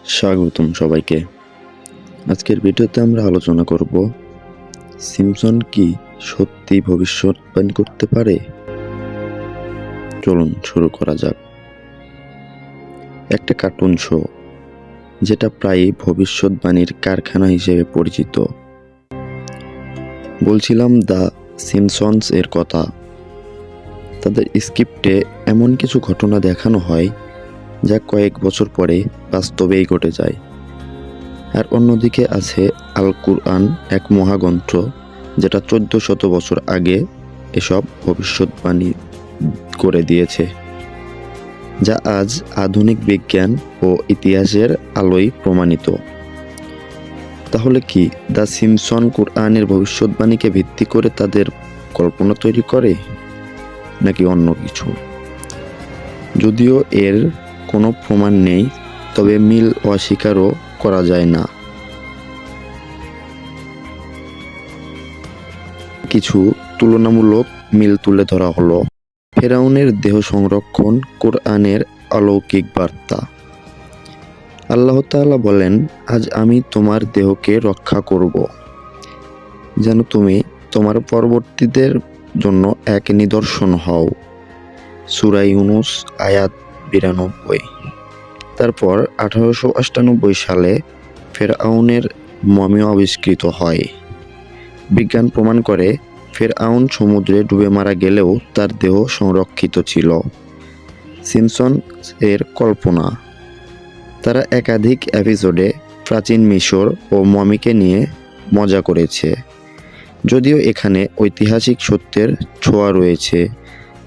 স্বাগতম সবাইকে। আজকের ভিডিওতে আমরা আলোচনা করব সিম্পসন কি সত্যি ভবিষ্যৎবাণী করতে পারে। চলুন শুরু করা যাক। একটা কার্টুন শো যেটা প্রায়ই ভবিষ্যৎবাণীর কারখানা হিসেবে পরিচিত। বলছিলাম দ্য সিম্পসনস এর কথা। তাদের স্ক্রিপ্টে এমন কিছু ঘটনা দেখানো হয় যা কয়েক বছর পরে বাস্তবেই ঘটে যায়। আর অন্যদিকে আছে আল কুরআন, এক মহাগ্রন্থ যেটা 1400 বছর আগে এসব ভবিষ্যৎবাণী করে দিয়েছে, যা আজ আধুনিক বিজ্ঞান ও ইতিহাসের আলোয় প্রমাণিত। তাহলে কি দ্য সিম্পসন কুরআনের ভবিষ্যৎবাণীকে ভিত্তি করে তাদের কল্পনা তৈরি করে, নাকি অন্য কিছু? যদিও এর কোনো প্রমাণ নেই, তবে মিল অস্বীকারও করা যায় না। কিছু তুলনামূলক মিল তুলে ধরা হলো। ফেরাউনের দেহ সংরক্ষণ কোরআনের অলৌকিক বার্তা। আল্লাহ তাআলা বলেন, আজ আমি তোমার দেহকে রক্ষা করব, যেন তুমি তোমার পরবর্তীদের জন্য এক নিদর্শন হও। সূরা ইউনূস আয়াত 92। তারপর 1898 সালে ফেরআউনের মমি আবিষ্কৃত হয়। বিজ্ঞান প্রমাণ করে ফেরআউন সমুদ্রে ডুবে মারা গেলেও তার দেহ সংরক্ষিত ছিল। সিম্পসন এর কল্পনা। তারা একাধিক এপিসোডে প্রাচীন মিশর ও মমিকে নিয়ে মজা করেছে। যদিও এখানে ঐতিহাসিক সত্যের ছোঁয়া রয়েছে,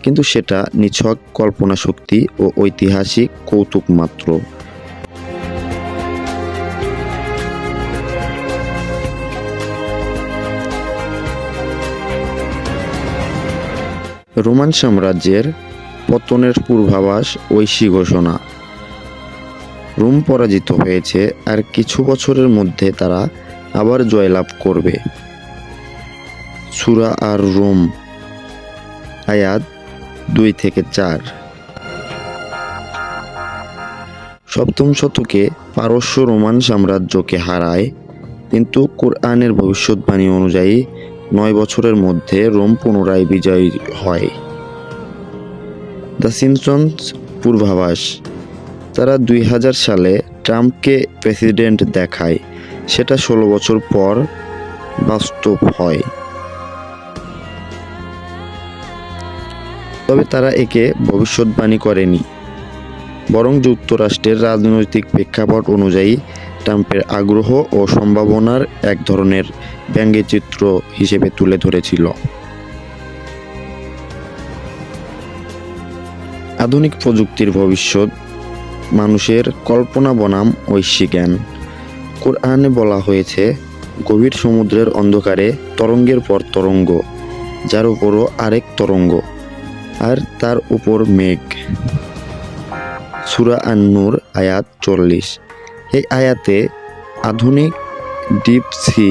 কিন্তু সেটা নিছক কল্পনা শক্তি ও ঐতিহাসিক কৌতুক মাত্র। রোমান সাম্রাজ্যের পতনের পূর্বাভাস, ঐশী ঘোষণা। রোম পরাজিত হয়েছে, আর কিছু বছরের মধ্যে তারা আবার জয়লাভ করবে। সূরা আর রোম আয়াত 2-4। সপ্তম শতকে পারস্য রোমান সাম্রাজ্যকে হারায়, কিন্তু কোরআনের ভবিষ্যৎবাণী অনুযায়ী 9 বছরের মধ্যে রোম পুনরায় বিজয়ী হয়। দ্য সিম্পসনস পূর্বাভাস। তারা 2000 সালে ট্রাম্পকে প্রেসিডেন্ট দেখায়, সেটা 16 বছর পর বাস্তব হয়। তবে তারা একে ভবিষ্যৎবাণী করেনি, বরং যুক্তরাষ্ট্রের রাজনৈতিক প্রেক্ষাপট অনুযায়ী ট্রাম্পের আগ্রহ ও সম্ভাবনার এক ধরনের ব্যঙ্গচিত্র হিসেবে তুলে ধরেছিল। আধুনিক প্রযুক্তির ভবিষ্যৎ, মানুষের কল্পনা বনাম ঐশী জ্ঞান। কোরআনে বলা হয়েছে, গভীর সমুদ্রের অন্ধকারে তরঙ্গের পর তরঙ্গ, যার উপরও আরেক তরঙ্গ, আর তার উপর মেঘ। সূরা আন-নূর আয়াত 40। এই আয়াতে আধুনিক ডিপ সি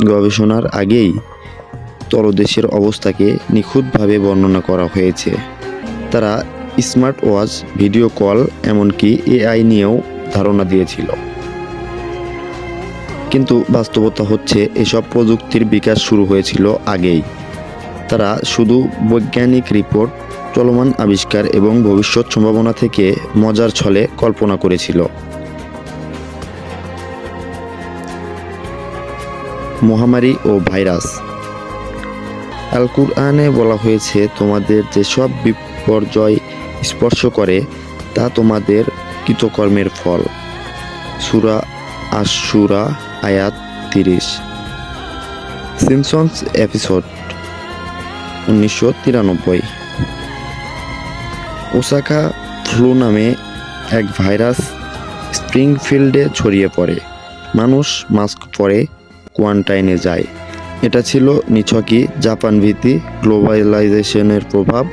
গবেষণার আগেই তলদেশের অবস্থাকে নিখুঁতভাবে বর্ণনা করা হয়েছে। তারা স্মার্ট ওয়াচ, ভিডিও কল, এমনকি এআই নিয়েও ধারণা দিয়েছিল। কিন্তু বাস্তবতা হচ্ছে, এসব প্রযুক্তির বিকাশ শুরু হয়েছিল আগেই। তারা শুধু বৈজ্ঞানিক রিপোর্ট, চলমান আবিষ্কার এবং ভবিষ্যৎ সম্ভাবনা থেকে মজার ছলে কল্পনা করেছিল। মহামারী ও ভাইরাস। আল কুরআনে বলা হয়েছে, তোমাদের যেসব বিপর্যয় স্পর্শ করে তা তোমাদের কৃতকর্মের ফল। সূরা আশ-শুরা আয়াত 30। Simpson's episode 1993। ওসাকা ফ্লু নামে এক ভাইরাস স্প্রিংফিল্ডে ছড়িয়ে পড়ে। মানুষ মাস্ক পরে কোয়ারেন্টাইনে যায়। এটা ছিল নিছকই জাপান ভীতি, গ্লোবালাইজেশনের প্রভাব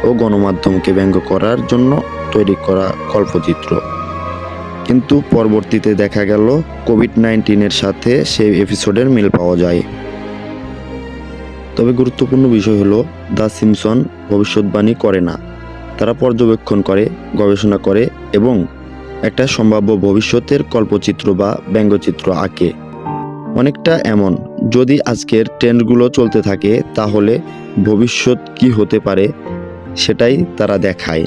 ও গণমাধ্যমকে ব্যঙ্গ করার জন্য তৈরি করা কল্পচিত্র। কিন্তু পরবর্তীতে দেখা গেল কোভিড-19 সাথে সেই এপিসোডের মিল পাওয়া যায়। তবে গুরুত্বপূর্ণ বিষয় হলো, দ্য সিম্পসন ভবিষ্যৎবাণী করে না। তারা পর্যবেক্ষণ করে, গবেষণা করে এবং একটা সম্ভাব্য ভবিষ্যতের কল্পচিত্র বা ব্যঙ্গচিত্র আঁকে। অনেকটা এমন, যদি আজকের ট্রেন্ডগুলো চলতে থাকে তাহলে ভবিষ্যৎ কি হতে পারে সেটাই তারা দেখায়।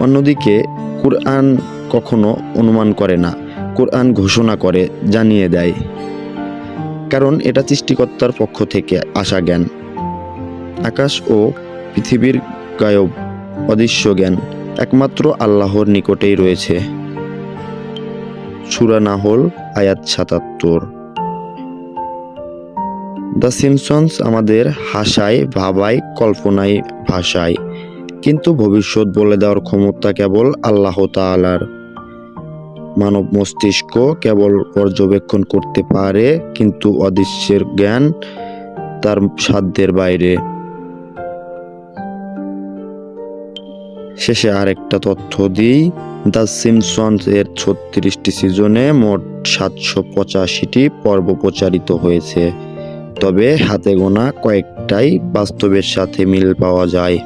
অন্যদিকে কুরআন কখনো অনুমান করে না, কুরআন ঘোষণা করে, জানিয়ে দেয়, কারণ এটা সৃষ্টিকর্তার পক্ষ থেকে আসা জ্ঞান। আকাশ ও পৃথিবীর গায়ব অদৃশ্য জ্ঞান একমাত্র আল্লাহর নিকটেই রয়েছে। সূরা নাহল আয়াত ৭৭। দ্য সিম্পসনস আমাদের হাসায়, ভাবায়, কল্পনায় ভাষায়, কিন্তু ভবিষ্যৎ বলে দেওয়ার ক্ষমতা কেবল আল্লাহ তাআলার। মানব মস্তিষ্ক কেবল পর্যবেক্ষণ করতে পারে, কিন্তু অদৃশ্যের জ্ঞান তার সাধ্যের বাইরে। শেষে আরেকটা তথ্য দিই, দ্য সিম্পসনস এর ৩৬টি সিজনে মোট ৭৮৫টি পর্ব প্রচারিত হয়েছে, তবে হাতে গোনা কয়েকটাই বাস্তবের সাথে মিল পাওয়া যায়।